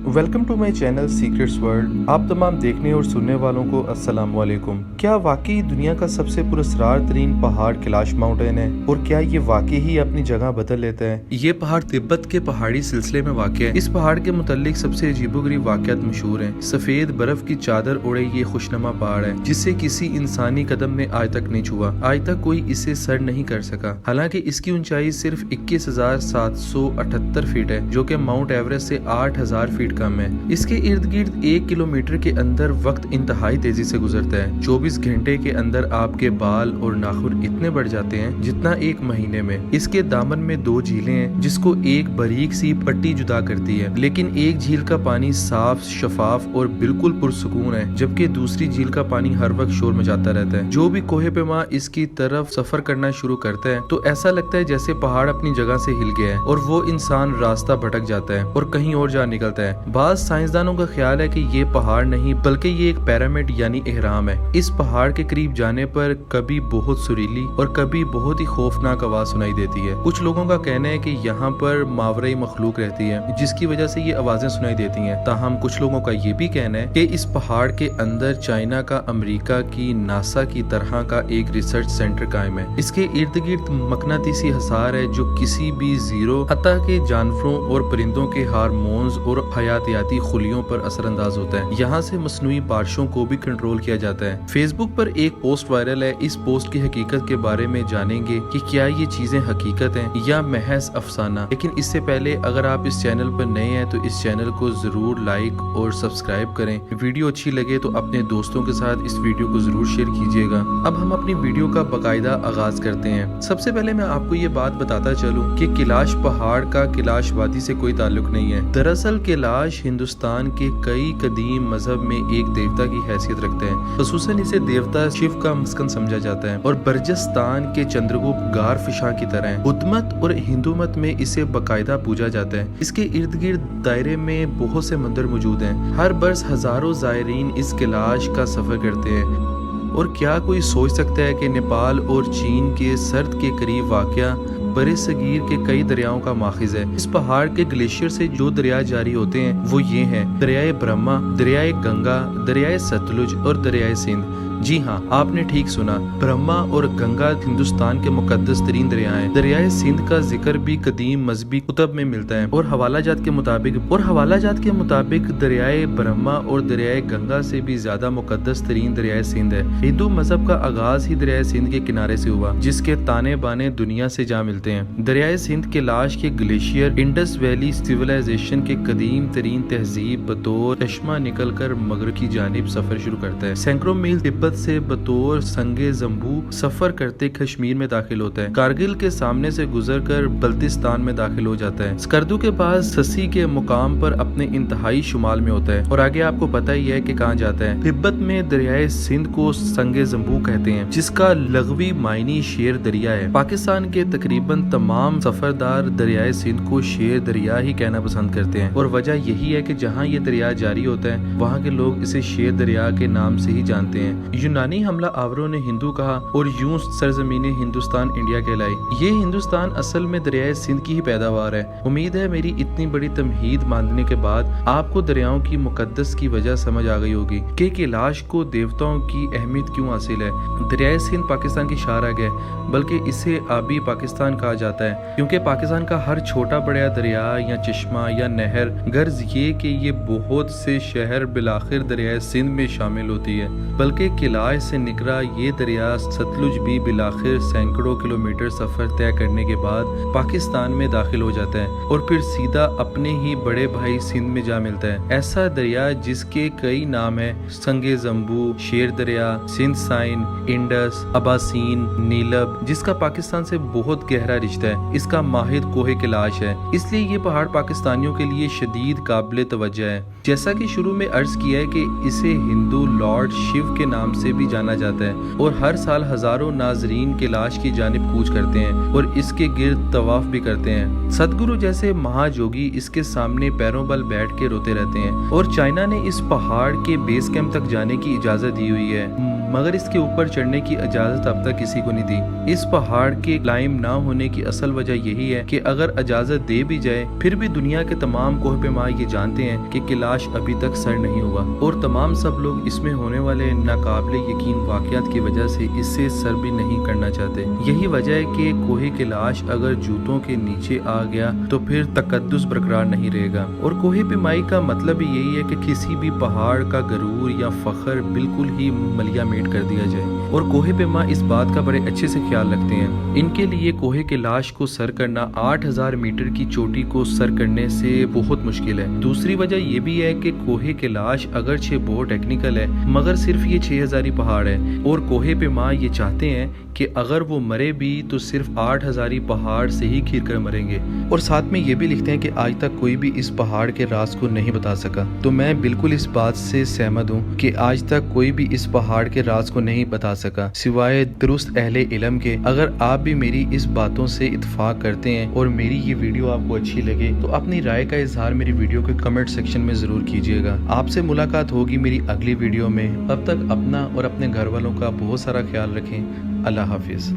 Welcome to my channel secrets world. आप तमाम देखने और सुनने वालों को अस्सलाम वालेकुम। क्या वाकई दुनिया का सबसे पुरस्कार तरीन पहाड़ कैलाश माउंटेन है, और क्या ये वाकई ही अपनी जगह बदल लेता है? ये पहाड़ तिब्बत के पहाड़ी सिलसिले में वाक़ है। इस पहाड़ के मुतालिक सबसे अजीबोगरीब वाक़यात मशहूर हैं। सफेद बर्फ की चादर ओढ़े ये खुशनुमा पहाड़ है जिसे किसी इंसानी कदम ने आज तक नहीं छुआ। आज तक कोई इसे सर नहीं कर सका। हालांकि इसकी ऊंचाई सिर्फ 21,778 फीट है, जो कि माउंट एवरेस्ट से 8,000 फीट कम है। इसके इर्द गिर्द 1 किलोमीटर के अंदर वक्त इंतहाई तेजी से गुजरता है। 24 घंटे के अंदर आपके बाल और नाखून इतने बढ़ जाते हैं जितना एक महीने में। इसके दामन में 2 झीलें हैं जिसको एक बारीक सी पट्टी जुदा करती है, लेकिन एक झील का पानी साफ, शफाफ और बिल्कुल पुरसुकून है, जबकि दूसरी झील का पानी हर वक्त शोर मचाता रहता है। जो भी कोहे पेमा इसकी तरफ सफर करना शुरू करता है तो ऐसा लगता है जैसे पहाड़ अपनी जगह से हिल गया है और वो इंसान रास्ता भटक जाता है और कहीं और जा निकलता है। बाज़ साइंसदानों का ख्याल है कि ये पहाड़ नहीं बल्कि ये एक पिरामिड यानी एहराम है। इस पहाड़ के करीब जाने पर कभी बहुत सुरीली और कभी बहुत ही खौफनाक आवाज सुनाई देती है। कुछ लोगों का कहना है कि यहाँ पर मावराई मखलूक रहती है जिसकी वजह से ये आवाजें सुनाई देती हैं। ताहम कुछ लोगों का ये भी कहना है कि इस पहाड़ के अंदर चाइना का, अमेरिका की, नासा की तरह का एक रिसर्च सेंटर कायम है। इसके इर्द गिर्द मकनातीसी हसार है जो किसी भी जीरो अता के जानवरों और परिंदों के हार्मोन्स और हयातियाती खुलियों पर असरअंदाज होता है। यहाँ से मसनूई बारिशों को भी कंट्रोल किया जाता है। फेसबुक पर एक पोस्ट वायरल है। इस पोस्ट की हकीकत के बारे में जानेंगे कि क्या ये चीजें हकीकत हैं या महज अफसाना। लेकिन इससे पहले अगर आप इस चैनल पर नए हैं तो इस चैनल को जरूर लाइक और सब्सक्राइब करें। वीडियो अच्छी लगे तो अपने दोस्तों के साथ इस वीडियो को जरूर शेयर कीजिएगा। अब हम अपनी वीडियो का बाकायदा आगाज करते हैं। सबसे पहले मैं आपको ये बात बताता चलूं कि कैलाश पहाड़ का कैलाश वादी से कोई ताल्लुक नहीं है। दरअसल कैलाश हिंदुस्तान के कई कदीम मजहब में एक देवता की हैसियत रखते हैं। खुसूसन इसे देवता शिव का मस्कन समझा जाता है और बर्जस्तान के चंद्रगुप्त गार फिशां की तरह है। बुद्ध मत और हिंदू मत में इसे बाकायदा पूजा जाता है। इसके इर्द गिर्द दायरे में बहुत से मंदिर मौजूद हैं। हर बरस हजारों जायरीन इस कैलाश का सफर करते हैं। और क्या कोई सोच सकता है कि नेपाल और चीन के सर्द के करीब वाक़या बरे सगीर के कई दरियाओं का माखिज है। इस पहाड़ के ग्लेशियर से जो दरिया जारी होते हैं वो ये हैं: दरियाए ब्रह्मा, दरियाए गंगा, दरियाए सतलुज और दरियाए सिंध। जी हाँ, आपने ठीक सुना, ब्रह्मा और गंगा हिंदुस्तान के मुकद्दस तरीन दरिया हैं। दरियाए सिंध का जिक्र भी कदीम मजहबी कुतब में मिलता है और हवालाजात के मुताबिक दरियाए ब्रह्मा और दरियाए गंगा से भी ज्यादा मुकद्दस तरीन दरियाए सिंध है। हिंदू मजहब का आगाज ही दरियाए सिंध के किनारे से हुआ, जिसके ताने बाने दुनिया से जा मिलते हैं। दरियाए सिंध कैलाश के ग्लेशियर इंडस वैली सिविलाइजेशन के कदीम तरीन तहजीब बतौर चश्मा निकल कर मगरब की जानिब सफर शुरू करता है। सैकड़ों मील तिब्बत से बतौर संगे जम्बू सफर करते कश्मीर में दाखिल होता है। कारगिल के सामने से गुजरकर बल्तिस्तान में दाखिल हो जाता है। स्कर्दू के पास ससी के मुकाम पर अपने इंतहाई शुमाल में होता है और आगे आपको पता ही है कि कहाँ जाता है। तिब्बत में दरियाए सिंध को संगे जम्बू कहते हैं, जिसका लग़वी मायनी शेर दरिया है। पाकिस्तान के तकरीबन तमाम सफरदार दरियाए सिंध को शेर दरिया ही कहना पसंद करते हैं और वजह यही है कि जहाँ ये दरिया जारी होता है वहाँ के लोग इसे शेर दरिया के नाम से ही जानते हैं। यूनानी हमला आवरों ने हिंदू कहा और यूं सरजमीने हिंदुस्तान इंडिया कहलाई। ये हिंदुस्तान असल में दरियाए सिंध की ही पैदावार है। उम्मीद है मेरी इतनी बड़ी तमहीद मानने के बाद आपको दरियाओं की मुकद्दस की वजह समझ आ गई होगी कि कैलाश को देवताओं की अहमियत क्यों हासिल है। दरियाए सिंध पाकिस्तान की शाहराग है, बल्कि इसे आबी पाकिस्तान कहा जाता है क्योंकि पाकिस्तान का हर छोटा बड़ा दरिया या चश्मा या नहर, गर्ज ये कि ये बहुत से शहर बिलाखिर दरियाए सिंध में शामिल होती है। बल्कि कैलाश से निकला ये दरिया सतलुज भी बिलाखिर सैकड़ों किलोमीटर सफर तय करने के बाद पाकिस्तान में दाखिल हो जाता है और फिर सीधा अपने ही बड़े भाई सिंध में जा मिलता है। ऐसा दरिया जिसके कई नाम है: संगे जम्बू, शेर दरिया, सिंध साइन, इंडस, अबासीन, नीलब, जिसका पाकिस्तान से बहुत गहरा रिश्ता है। इसका माहिर कोहे कैलाश है, इसलिए ये पहाड़ पाकिस्तानियों के लिए शदीद काबिल तवज्जो है। जैसा कि शुरू में अर्ज किया है कि इसे हिंदू लॉर्ड शिव के नाम से भी जाना जाता है और हर साल हजारों नाजरीन कैलाश की जानिब कूच करते हैं और इसके गिर्द तवाफ भी करते हैं। सदगुरु जैसे महाजोगी इसके सामने पैरों बल बैठ के रोते रहते हैं और चाइना ने इस पहाड़ के बेस कैंप तक जाने की इजाजत दी हुई है। मगर इसके ऊपर चढ़ने की इजाजत अब तक किसी को नहीं दी। इस पहाड़ के क्लाइम ना होने की असल वजह यही है कि अगर इजाजत दे भी जाए फिर भी दुनिया के तमाम कोह पेमा ये जानते हैं कि कैलाश अभी तक सर नहीं हुआ और तमाम सब लोग इसमें होने वाले नाकाबिले यकीन वाकयात की वजह से इससे सर भी नहीं करना चाहते। यही वजह है कि कोहे कैलाश अगर जूतों के नीचे आ गया तो फिर तकद्दुस बरकरार नहीं रहेगा। और कोहे पेमाई का मतलब भी यही है कि किसी भी पहाड़ का गरूर या फखर बिल्कुल ही मलिया मेट कर दिया जाए। और कोहे पेमा इस बात का बड़े अच्छे से ख्याल रखते हैं। इनके लिए कोहे कैलाश को सर करना 8000 मीटर की चोटी को सर करने से बहुत मुश्किल है। दूसरी वजह ये भी है कि कोहे कैलाश अगरचे बहुत टेक्निकल है मगर सिर्फ ये 6000 ही पहाड़ है और कोहे पेमा ये चाहते हैं कि अगर वो मरे भी तो सिर्फ 8000 पहाड़ से ही खीर कर मरेंगे। और साथ में ये भी लिखते हैं कि आज तक कोई भी इस पहाड़ के राज को नहीं बता सका। तो मैं बिल्कुल इस बात से सहमत हूँ कि आज तक कोई भी इस पहाड़ के राज को नहीं बता सका सिवाय दुरुस्त अहले इल्म के। अगर आप भी मेरी इस बातों से इत्तेफाक करते हैं और मेरी ये वीडियो आपको अच्छी लगे तो अपनी राय का इजहार मेरी वीडियो के कमेंट सेक्शन में जरूर कीजिएगा। आपसे मुलाकात होगी मेरी अगली वीडियो में। अब तक अपना और अपने घर वालों का बहुत सारा ख्याल रखें। अल्लाह हाफिज।